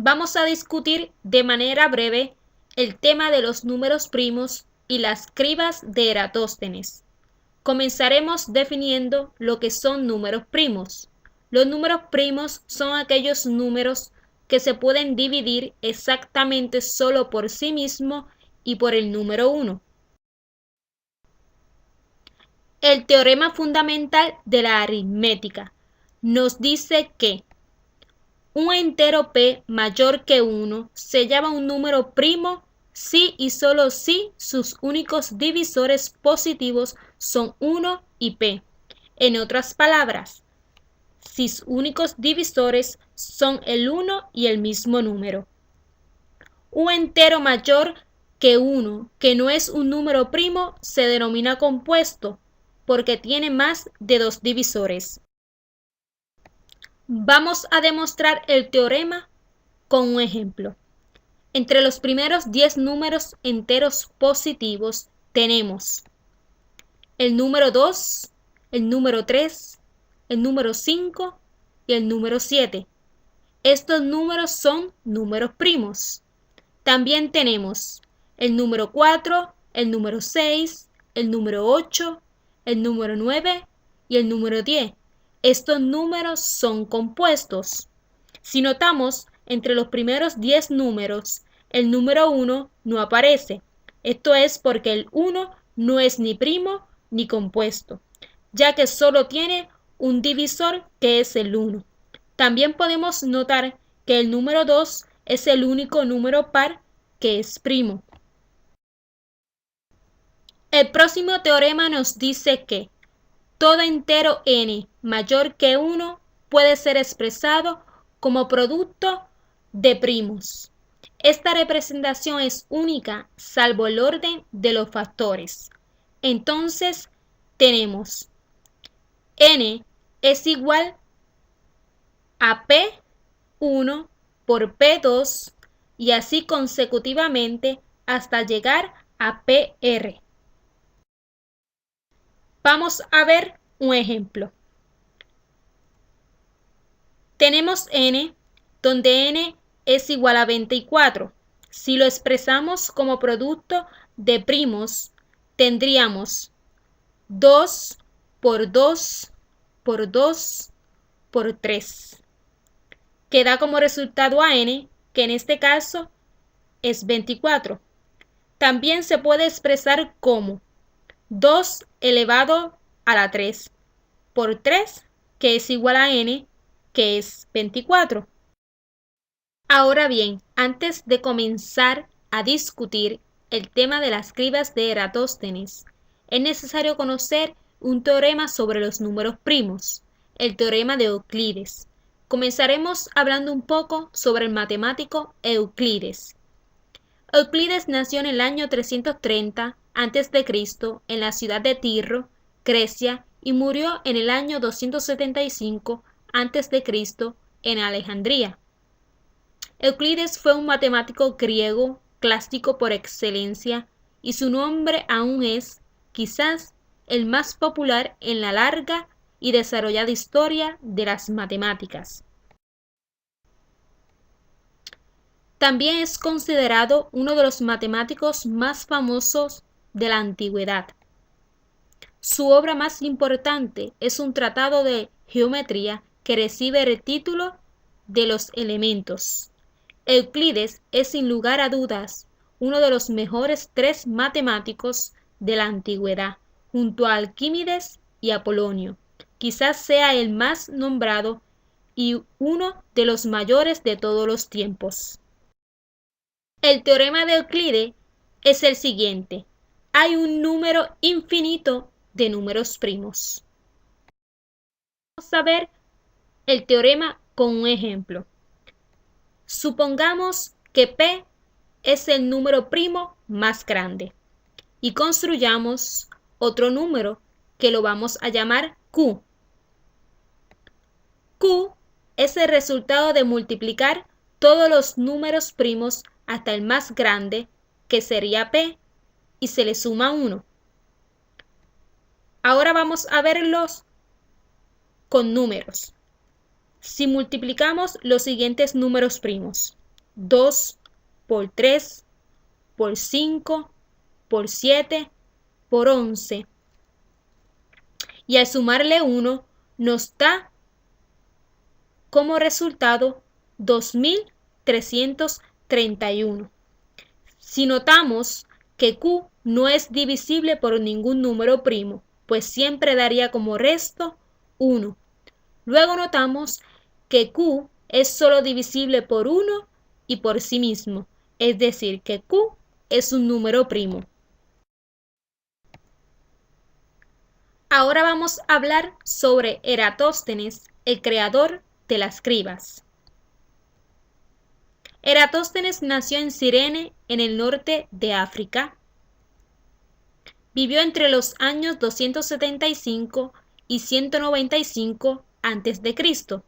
Vamos a discutir de manera breve el tema de los números primos y las cribas de Eratóstenes. Comenzaremos definiendo lo que son números primos. Los números primos son aquellos números que se pueden dividir exactamente solo por sí mismo y por el número 1. El teorema fundamental de la aritmética nos dice que un entero p mayor que 1 se llama un número primo si y solo si sus únicos divisores positivos son 1 y p. En otras palabras, si sus únicos divisores son el 1 y el mismo número. Un entero mayor que 1, que no es un número primo, se denomina compuesto, porque tiene más de 2 divisores. Vamos a demostrar el teorema con un ejemplo. Entre los primeros 10 números enteros positivos tenemos el número 2, el número 3, el número 5 y el número 7. Estos números son números primos. También tenemos el número 4, el número 6, el número 8, el número 9 y el número 10. Estos números son compuestos. Si notamos, entre los primeros 10 números, el número 1 no aparece. Esto es porque el 1 no es ni primo ni compuesto, ya que solo tiene un divisor que es el 1. También podemos notar que el número 2 es el único número par que es primo. El próximo teorema nos dice que todo entero n mayor que 1 puede ser expresado como producto de primos. Esta representación es única salvo el orden de los factores. Entonces tenemos n es igual a P1 por P2 y así consecutivamente hasta llegar a PR. Vamos a ver un ejemplo. Tenemos n, donde n es igual a 24. Si lo expresamos como producto de primos, tendríamos 2 por 2 por 2 por 3, que da como resultado a n, que en este caso es 24. También se puede expresar como 2 elevado a la 3 por 3, que es igual a n, que es 24. Ahora bien, antes de comenzar a discutir el tema de las cribas de Eratóstenes, es necesario conocer un teorema sobre los números primos, el teorema de Euclides. Comenzaremos hablando un poco sobre el matemático Euclides. Euclides nació en el año 330 a.C. en la ciudad de Tirro, Grecia, y murió en el año 275 a.C. en Alejandría. Euclides fue un matemático griego clásico por excelencia y su nombre aún es, quizás, el más popular en la larga y desarrollada historia de las matemáticas. También es considerado uno de los matemáticos más famosos de la antigüedad. Su obra más importante es un tratado de geometría que recibe el título de los elementos. Euclides es sin lugar a dudas uno de los mejores 3 matemáticos de la antigüedad, junto a Arquímedes y Apolonio. Quizás sea el más nombrado y uno de los mayores de todos los tiempos. El teorema de Euclides es el siguiente: hay un número infinito de números primos. Vamos a ver el teorema con un ejemplo. Supongamos que P es el número primo más grande y construyamos otro número que lo vamos a llamar Q. Q es el resultado de multiplicar todos los números primos hasta el más grande, que sería P, y se le suma 1. Ahora vamos a verlos con números. Si multiplicamos los siguientes números primos: 2 por 3 por 5 por 7 por 11. Y al sumarle 1 nos da como resultado 2331. Si notamos que Q no es divisible por ningún número primo, pues siempre daría como resto 1. Luego notamos que Q es solo divisible por 1 y por sí mismo, es decir, que Q es un número primo. Ahora vamos a hablar sobre Eratóstenes, el creador de las cribas. Eratóstenes nació en Cirene, en el norte de África. Vivió entre los años 275 y 195 a.C.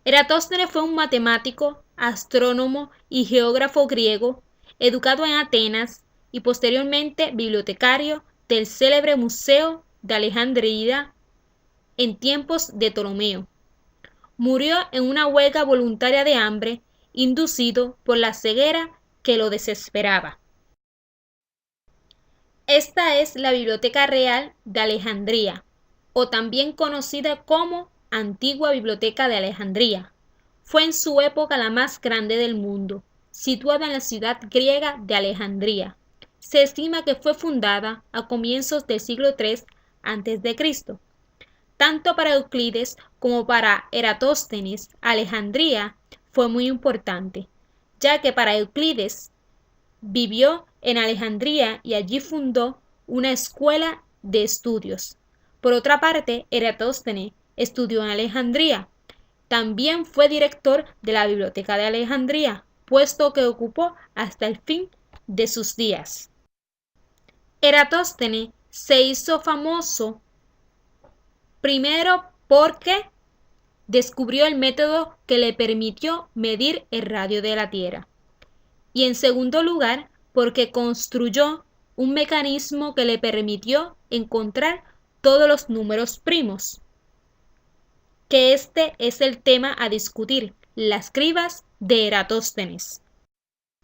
Eratóstenes fue un matemático, astrónomo y geógrafo griego, educado en Atenas y posteriormente bibliotecario del célebre Museo de Alejandría en tiempos de Ptolomeo. Murió en una huelga voluntaria de hambre, inducido por la ceguera que lo desesperaba. Esta es la Biblioteca Real de Alejandría, o también conocida como Antigua Biblioteca de Alejandría. Fue en su época la más grande del mundo, situada en la ciudad griega de Alejandría. Se estima que fue fundada a comienzos del siglo III a.C. Tanto para Euclides como para Eratóstenes, Alejandría fue muy importante, ya que para Euclides vivió en Alejandría y allí fundó una escuela de estudios. Por otra parte, Eratóstenes estudió en Alejandría. También fue director de la Biblioteca de Alejandría, puesto que ocupó hasta el fin de sus días. Eratóstenes se hizo famoso primero porque descubrió el método que le permitió medir el radio de la Tierra. Y en segundo lugar, porque construyó un mecanismo que le permitió encontrar todos los números primos. Que este es el tema a discutir, las cribas de Eratóstenes.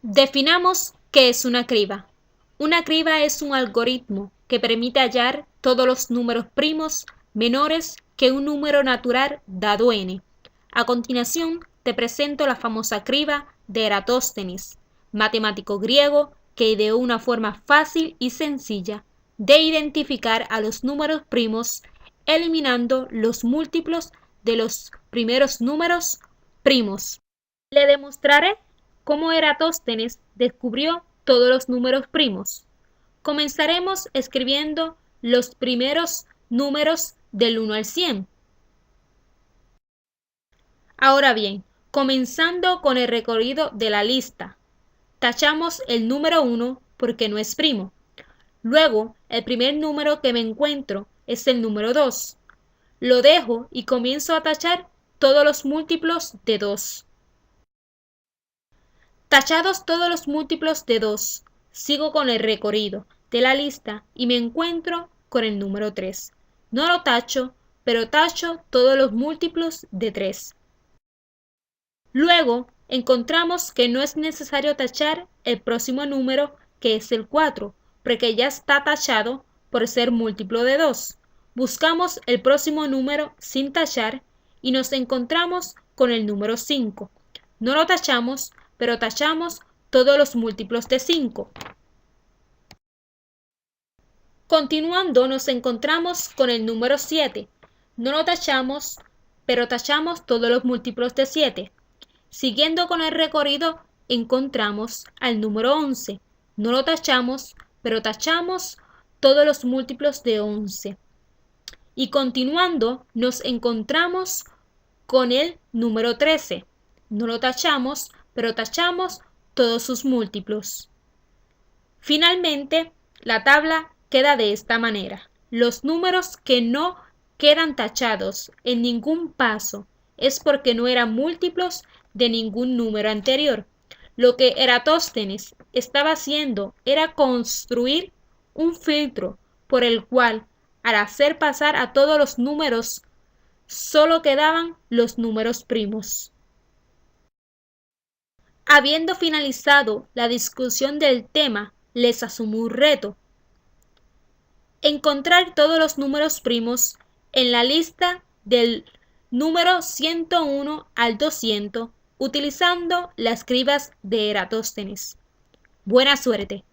Definamos qué es una criba. Una criba es un algoritmo que permite hallar todos los números primos menores que un número natural dado n. A continuación te presento la famosa criba de Eratóstenes, matemático griego que ideó una forma fácil y sencilla de identificar a los números primos eliminando los múltiplos de los primeros números primos. Le demostraré cómo Eratóstenes descubrió todos los números primos. Comenzaremos escribiendo los primeros números del 1 al 100. Ahora bien, comenzando con el recorrido de la lista, tachamos el número 1 porque no es primo. Luego, el primer número que me encuentro es el número 2. Lo dejo y comienzo a tachar todos los múltiplos de 2. Tachados todos los múltiplos de 2, sigo con el recorrido de la lista y me encuentro con el número 3. No lo tacho, pero tacho todos los múltiplos de 3. Luego, encontramos que no es necesario tachar el próximo número, que es el 4, porque ya está tachado por ser múltiplo de 2. Buscamos el próximo número sin tachar y nos encontramos con el número 5. No lo tachamos, pero tachamos todos los múltiplos de 5. Continuando, nos encontramos con el número 7. No lo tachamos, pero tachamos todos los múltiplos de 7. Siguiendo con el recorrido, encontramos al número 11. No lo tachamos, pero tachamos todos los múltiplos de 11. Y continuando, nos encontramos con el número 13. No lo tachamos, pero tachamos todos sus múltiplos. Finalmente, la tabla queda de esta manera. Los números que no quedan tachados en ningún paso es porque no eran múltiplos de ningún número anterior. Lo que Eratóstenes estaba haciendo era construir un filtro por el cual, al hacer pasar a todos los números, solo quedaban los números primos. Habiendo finalizado la discusión del tema, les asumo un reto. Encontrar todos los números primos en la lista del número 101 al 200 utilizando las escribas de Eratóstenes. Buena suerte.